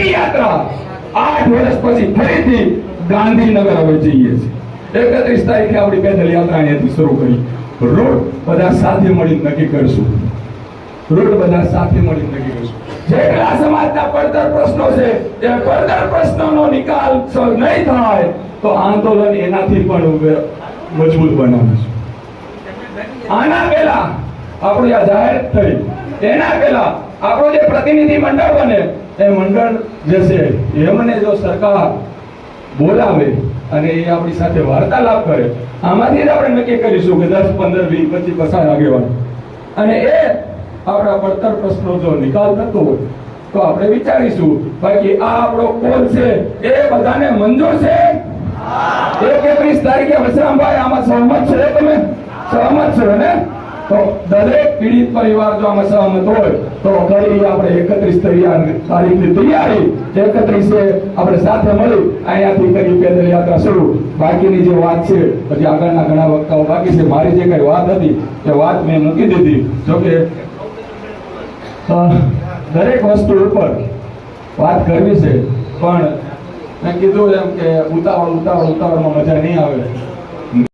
મોટી યાત્રા 8 વર્ષ પછી ફરીથી ગાંધીનગર હવે જઈએ છીએ 31 તારીખે આપણી પેદલ યાત્રા અહીંયાથી શરૂ કરી રૂટ બધા સાથે મળીને નક્કી કરશું રૂટ બધા સાથે મળીને નક્કી કરશું જેટલા સમાજના પડતર પ્રશ્નો છે એ પડતર પ્રશ્નોનો નિકાલ નહીં થાય તો આંદોલન એનાથી પણ મજબૂત બનાવીશું આના પહેલા આપણી આ જાહેર થઈ એના પહેલા આપણો જે પ્રતિનિધિ મંડળ બને એ મંડળ જે છે એમને જો સરકાર બોલાવે અને એ આપણી સાથે વાર્તાલાપ કરે આમાંથી જ આપણે નક્કી કરીશું કે 10 15 20 25 પસાર આગેવાન અને એ આપણા પડતર પ્રશ્નો જો નિકાલ થતો હોય તો આપણે વિચારીશું બાકી આ આપણો કોલ છે એ બધાને મંજૂર છે 31 તારીખે વસરામભાઈ આમાં સહમત છે તમે સહમત છો ને તો દરેક પીડિત પરિવાર જો આમાં સહમત હોય તો કરી આપણે 31 તારીખની તૈયારી 31 આપણે સાથે મળી અહીંયાથી કરી પેદલ યાત્રા શરૂ બાકીની જે વાત છે પછી આગળના ઘણા વક્તાઓ બાકી છે મારી જે કઈ વાત હતી એ વાત મેં મૂકી દીધી જોકે દરેક વસ્તુ ઉપર વાત કરવી છે પણ મેં કીધું એમ કે ઉતાવળમાં મજા નહીં આવે